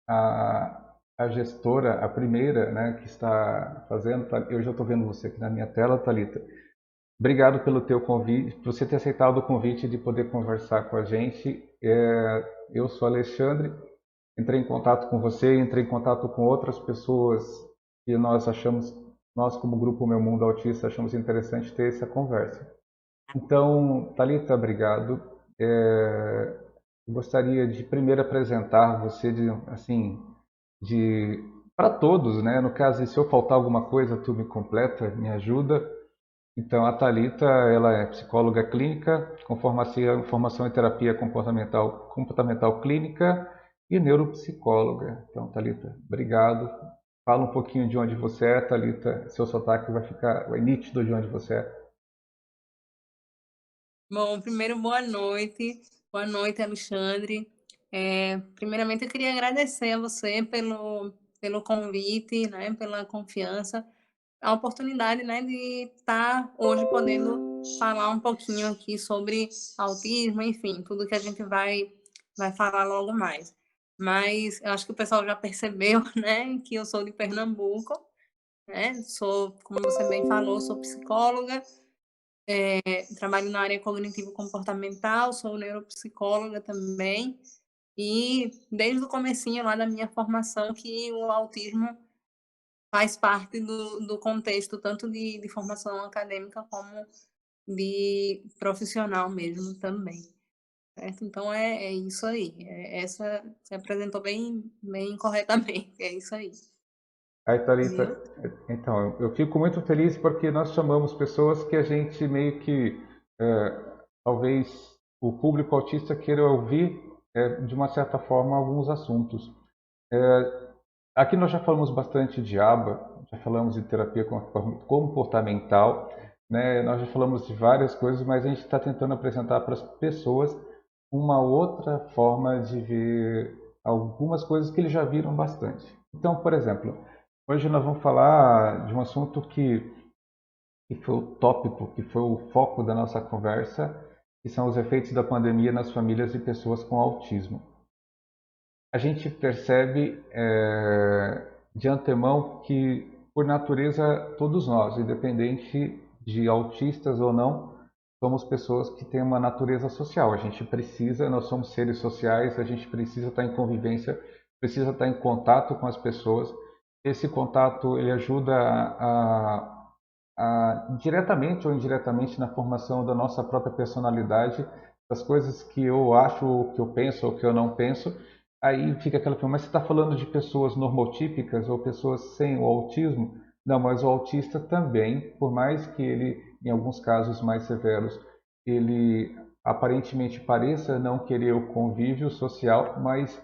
a gestora, a primeira, né, que está fazendo. Eu já estou vendo você aqui na minha tela, Thalita. Obrigado pelo teu convite, por você ter aceitado o convite de poder conversar com a gente. Eu sou Alexandre, entrei em contato com você, entrei em contato com outras pessoas e nós como grupo Meu Mundo Autista, achamos interessante ter essa conversa. Então, Thalita, obrigado. Eu gostaria de primeiro apresentar você de para todos, né? No caso, se eu faltar alguma coisa, tu me completa, me ajuda. Então, a Thalita, ela é psicóloga clínica com formação em terapia comportamental clínica e neuropsicóloga. Então, Thalita, obrigado. Fala um pouquinho de onde você é, Thalita. Seu sotaque vai nítido de onde você é. Bom, primeiro, boa noite. Boa noite, Alexandre. Primeiramente, eu queria agradecer a você pelo convite, né, pela confiança, a oportunidade, né, de estar hoje podendo falar um pouquinho aqui sobre autismo, enfim, tudo que a gente vai falar logo mais. Mas eu acho que o pessoal já percebeu, né, que eu sou de Pernambuco, né, sou, como você bem falou, sou psicóloga, trabalho na área cognitivo-comportamental, sou neuropsicóloga também, e desde o comecinho lá da minha formação que o autismo faz parte do contexto tanto de formação acadêmica como de profissional mesmo também, certo? Então é isso aí, essa se apresentou bem corretamente, é isso aí, Aí, viu? Thalita, então, eu fico muito feliz porque nós chamamos pessoas que a gente meio que, talvez, o público autista queira ouvir, de uma certa forma, alguns assuntos. Aqui nós já falamos bastante de ABA, já falamos de terapia comportamental, né? Nós já falamos de várias coisas, mas a gente está tentando apresentar para as pessoas uma outra forma de ver algumas coisas que eles já viram bastante. Então, por exemplo, hoje nós vamos falar de um assunto que foi o tópico, que foi o foco da nossa conversa, que são os efeitos da pandemia nas famílias de pessoas com autismo. A gente percebe de antemão que, por natureza, todos nós, independente de autistas ou não, somos pessoas que têm uma natureza social. A gente precisa, nós somos seres sociais, a gente precisa estar em convivência, precisa estar em contato com as pessoas. Esse contato ele ajuda diretamente ou indiretamente na formação da nossa própria personalidade, das coisas que eu acho, ou que eu penso ou que eu não penso. Aí fica aquela pergunta, mas você está falando de pessoas normotípicas ou pessoas sem o autismo? Não, mas o autista também, por mais que ele, em alguns casos mais severos, ele aparentemente pareça não querer o convívio social, mas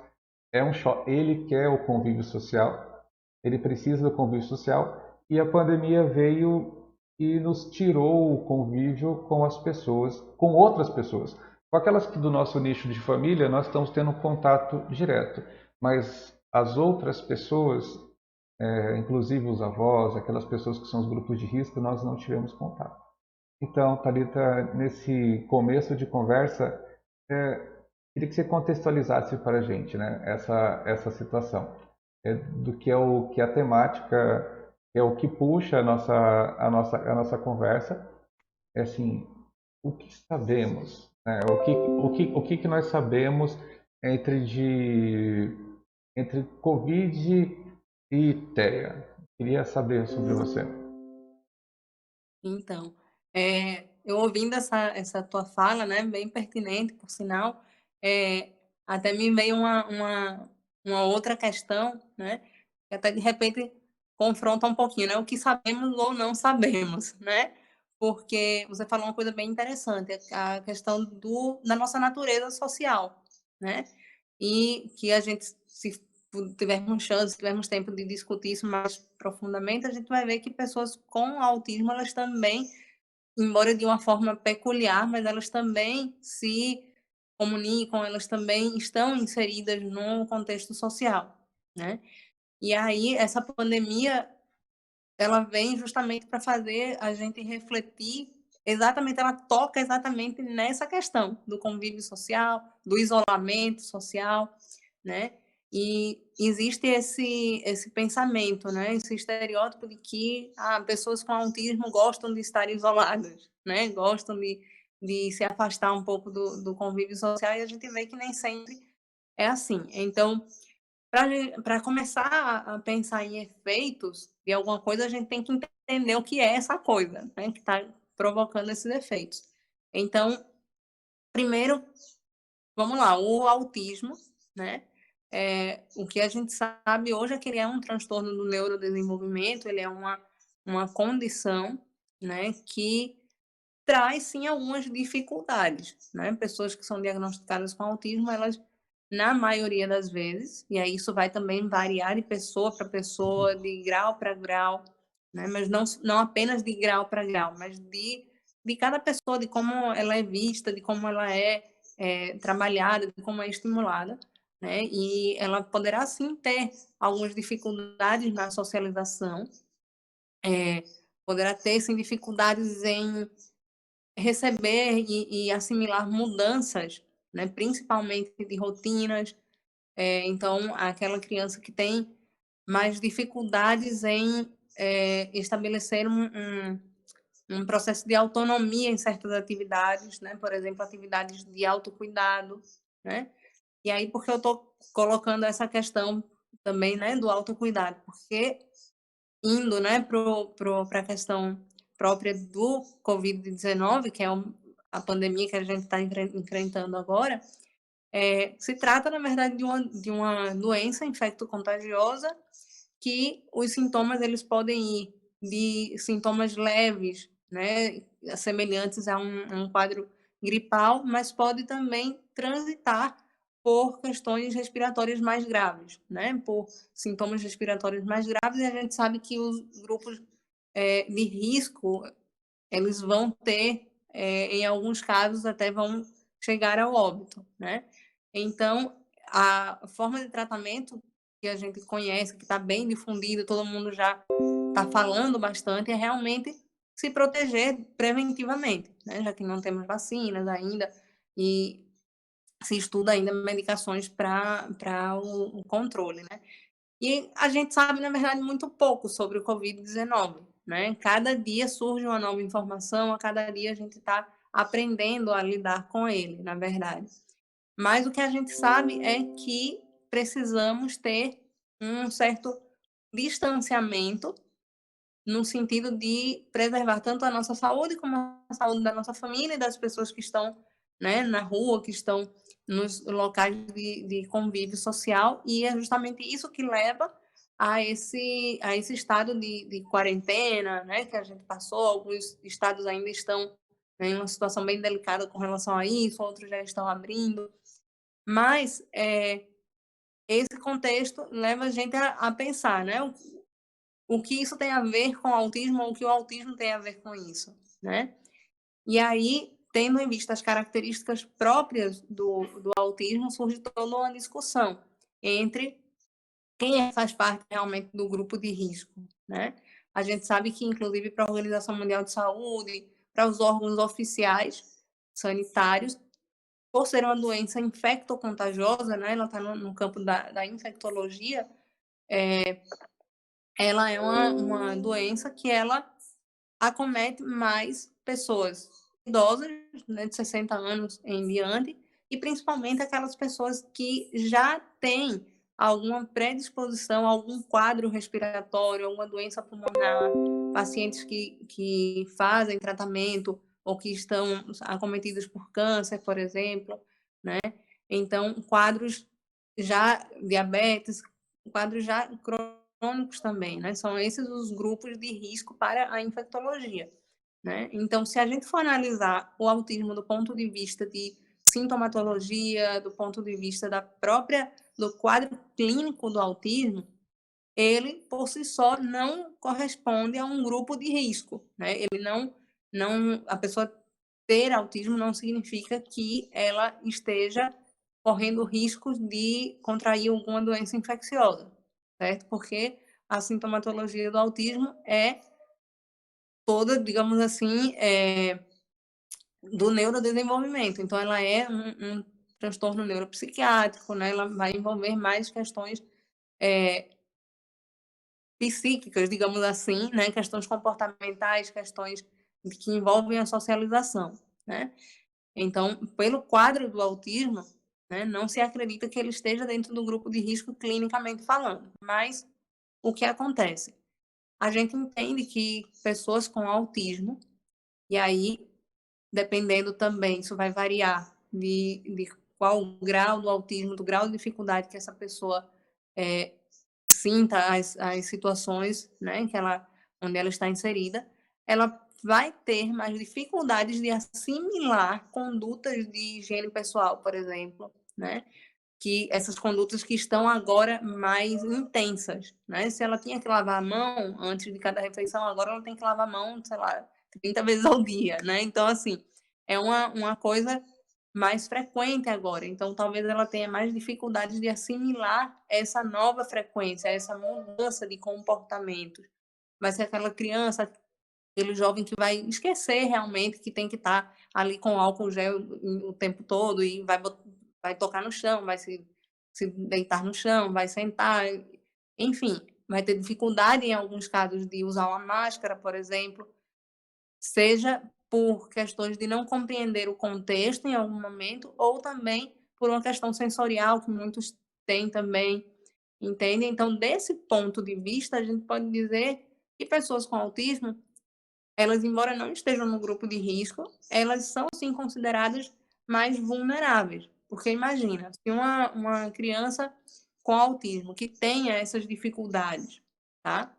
é um choque. Ele quer o convívio social, ele precisa do convívio social, e a pandemia veio e nos tirou o convívio com as pessoas, com outras pessoas. Com aquelas que do nosso nicho de família nós estamos tendo um contato direto, mas as outras pessoas, inclusive os avós, aquelas pessoas que são os grupos de risco, nós não tivemos contato. Então, Thalita, nesse começo de conversa, queria que você contextualizasse para a gente, né, essa situação, do que é o que a temática, é o que puxa a nossa conversa, é assim, o que sabemos, né, o que nós sabemos entre entre Covid e TEA. Queria saber sobre você. Então, eu ouvindo essa tua fala, né, bem pertinente, por sinal, até me veio uma outra questão, né, que até de repente confronta um pouquinho, né, o que sabemos ou não sabemos, né, porque você falou uma coisa bem interessante, a questão da nossa natureza social, né, e que a gente, se tivermos chance, tivermos tempo de discutir isso mais profundamente, a gente vai ver que pessoas com autismo, elas também, embora de uma forma peculiar, mas elas também se comunicam, elas também estão inseridas no contexto social, né. E aí essa pandemia, ela vem justamente para fazer a gente refletir, exatamente, ela toca exatamente nessa questão do convívio social, do isolamento social, né. E existe esse pensamento, né, esse estereótipo de que pessoas com autismo gostam de estar isoladas, né, gostam de se afastar um pouco do convívio social, e a gente vê que nem sempre é assim. Então, para começar a pensar em efeitos de alguma coisa, a gente tem que entender o que é essa coisa, né, que está provocando esses efeitos. Então, primeiro, vamos lá, o autismo, né, o que a gente sabe hoje é que ele é um transtorno do neurodesenvolvimento, ele é uma condição, né, que traz sim algumas dificuldades, né? Pessoas que são diagnosticadas com autismo, elas, na maioria das vezes, e aí isso vai também variar de pessoa para pessoa, de grau para grau, né? Mas não apenas de grau para grau, mas de cada pessoa, de como ela é vista, de como ela é trabalhada, de como é estimulada, né? E ela poderá sim ter algumas dificuldades na socialização, poderá ter sim dificuldades em receber e assimilar mudanças, né, principalmente de rotinas. Então, aquela criança que tem mais dificuldades em estabelecer um processo de autonomia em certas atividades, né, por exemplo, atividades de autocuidado, né. E aí, por que eu estou colocando essa questão também, né, do autocuidado? Porque indo, né, para a questão própria do Covid-19, que é a pandemia que a gente está enfrentando agora, se trata, na verdade, de uma doença infecto-contagiosa que os sintomas eles podem ir de sintomas leves, né, semelhantes a um quadro gripal, mas pode também transitar por questões respiratórias mais graves, né, por sintomas respiratórios mais graves, e a gente sabe que os grupos de risco, eles vão ter, em alguns casos, até vão chegar ao óbito, né. Então, a forma de tratamento que a gente conhece, que está bem difundida, todo mundo já está falando bastante, é realmente se proteger preventivamente, né, já que não temos vacinas ainda e se estuda ainda medicações para o controle, né. E a gente sabe, na verdade, muito pouco sobre o Covid-19, né? Cada dia surge uma nova informação, a cada dia a gente está aprendendo a lidar com ele, na verdade. Mas o que a gente sabe é que precisamos ter um certo distanciamento no sentido de preservar tanto a nossa saúde como a saúde da nossa família e das pessoas que estão, né, na rua, que estão nos locais de convívio social, e é justamente isso que leva a esse estado de quarentena, né, que a gente passou. Alguns estados ainda estão em uma situação bem delicada com relação a isso, outros já estão abrindo, mas esse contexto leva a gente a pensar, né, o que isso tem a ver com o autismo, ou o que o autismo tem a ver com isso, né? E aí, tendo em vista as características próprias do autismo, surge toda uma discussão entre quem faz parte realmente do grupo de risco, né? A gente sabe que, inclusive, para a Organização Mundial de Saúde, para os órgãos oficiais sanitários, por ser uma doença infectocontagiosa, né? Ela está no campo da infectologia, ela é uma doença que ela acomete mais pessoas idosas, né, de 60 anos em diante, e principalmente aquelas pessoas que já têm alguma predisposição, algum quadro respiratório, alguma doença pulmonar, pacientes que fazem tratamento ou que estão acometidos por câncer, por exemplo, né? Então, quadros já diabetes, quadros já crônicos também, né? São esses os grupos de risco para a infectologia, né? Então, se a gente for analisar o autismo do ponto de vista de sintomatologia, do ponto de vista do quadro clínico do autismo, ele por si só não corresponde a um grupo de risco, né? Ele não a pessoa ter autismo não significa que ela esteja correndo riscos de contrair alguma doença infecciosa, certo? Porque a sintomatologia do autismo é toda, digamos assim, do neurodesenvolvimento. Então, ela é um transtorno neuropsiquiátrico, né? Ela vai envolver mais questões psíquicas, digamos assim, né? Questões comportamentais, questões que envolvem a socialização, né? Então, pelo quadro do autismo, né, não se acredita que ele esteja dentro do grupo de risco clinicamente falando. Mas o que acontece? A gente entende que pessoas com autismo, e aí, dependendo também, isso vai variar de qual grau do autismo, do grau de dificuldade que essa pessoa sinta as situações, né, onde ela está inserida, ela vai ter mais dificuldades de assimilar condutas de higiene pessoal, por exemplo, né? Que essas condutas que estão agora mais intensas, né? Se ela tinha que lavar a mão antes de cada refeição, agora ela tem que lavar a mão, sei lá, 30 vezes ao dia, né? Então, assim, é uma coisa mais frequente agora. Então, talvez ela tenha mais dificuldades de assimilar essa nova frequência, essa mudança de comportamento. Vai ser aquela criança, aquele jovem que vai esquecer realmente que tem que estar ali com álcool gel o tempo todo e vai tocar no chão, vai se deitar no chão, vai sentar, enfim, vai ter dificuldade em alguns casos de usar uma máscara, por exemplo, seja por questões de não compreender o contexto em algum momento, ou também por uma questão sensorial que muitos têm também, entende? Então, desse ponto de vista, a gente pode dizer que pessoas com autismo, elas, embora não estejam no grupo de risco, elas são sim consideradas mais vulneráveis. Porque imagina, se uma criança com autismo que tenha essas dificuldades, tá?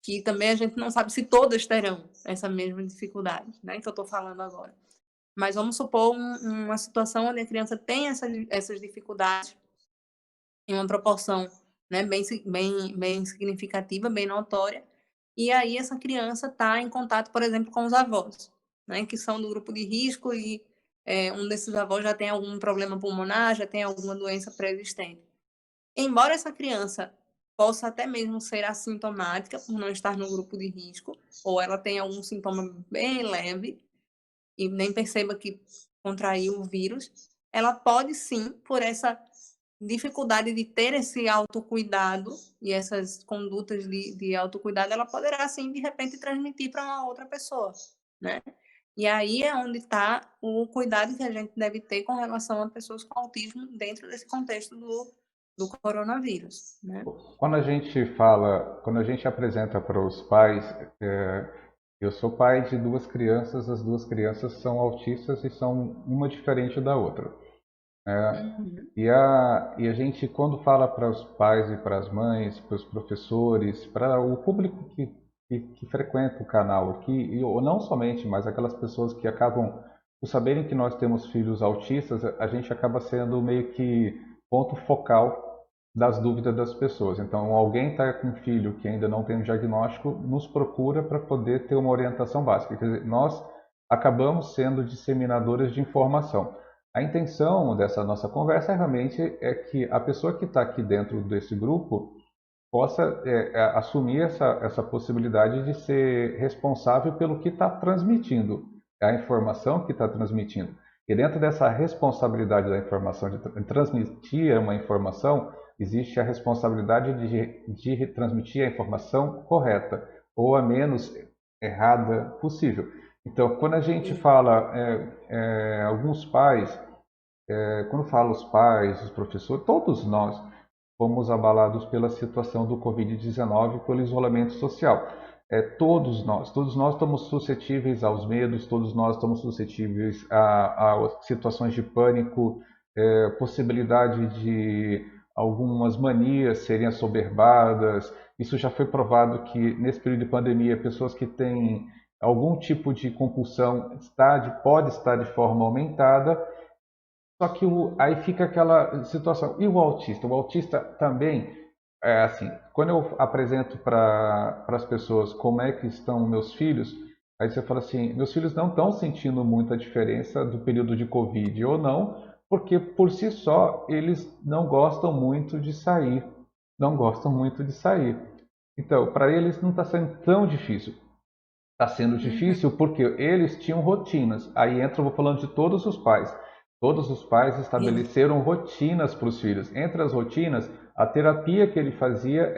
Que também a gente não sabe se todas terão essa mesma dificuldade, né, que eu estou falando agora. Mas vamos supor uma situação onde a criança tem essas dificuldades em uma proporção, né, bem significativa, bem notória, e aí essa criança está em contato, por exemplo, com os avós, né, que são do grupo de risco e um desses avós já tem algum problema pulmonar, já tem alguma doença pré-existente. Embora essa criança possa até mesmo ser assintomática por não estar no grupo de risco, ou ela tenha algum sintoma bem leve e nem perceba que contraiu o vírus, ela pode sim, por essa dificuldade de ter esse autocuidado e essas condutas de autocuidado, ela poderá sim, de repente, transmitir para uma outra pessoa, né? E aí é onde está o cuidado que a gente deve ter com relação a pessoas com autismo dentro desse contexto do coronavírus, né? Quando a gente apresenta para os pais, eu sou pai de duas crianças, as duas crianças são autistas e são uma diferente da outra. Uhum. E a gente, quando fala para os pais e para as mães, para os professores, para o público que frequenta o canal aqui, ou não somente, mas aquelas pessoas que acabam, por saberem que nós temos filhos autistas, a gente acaba sendo meio que ponto focal das dúvidas das pessoas. Então, alguém está com um filho que ainda não tem um diagnóstico, nos procura para poder ter uma orientação básica. Quer dizer, nós acabamos sendo disseminadores de informação. A intenção dessa nossa conversa realmente é que a pessoa que está aqui dentro desse grupo possa assumir essa possibilidade de ser responsável pelo que está transmitindo, a informação que está transmitindo. E dentro dessa responsabilidade da informação, de transmitir uma informação, existe a responsabilidade de transmitir a informação correta, ou a menos errada possível. Então, quando a gente fala, alguns pais, quando fala os pais, os professores, todos nós fomos abalados pela situação do Covid-19, pelo isolamento social. Todos nós estamos suscetíveis aos medos, todos nós estamos suscetíveis a situações de pânico, possibilidade de algumas manias serem assoberbadas. Isso já foi provado que nesse período de pandemia, pessoas que têm algum tipo de compulsão pode estar de forma aumentada. Só que aí fica aquela situação. E o autista? O autista também é assim. Quando eu apresento para as pessoas como é que estão meus filhos, aí você fala assim: meus filhos não estão sentindo muita diferença do período de Covid ou não, porque por si só eles não gostam muito de sair. Não gostam muito de sair. Então, para eles não está sendo tão difícil. Está sendo Uhum. difícil porque eles tinham rotinas. Aí entra, eu vou falando de todos os pais. Todos os pais Sim. estabeleceram rotinas para os filhos. Entre as rotinas, a terapia que ele fazia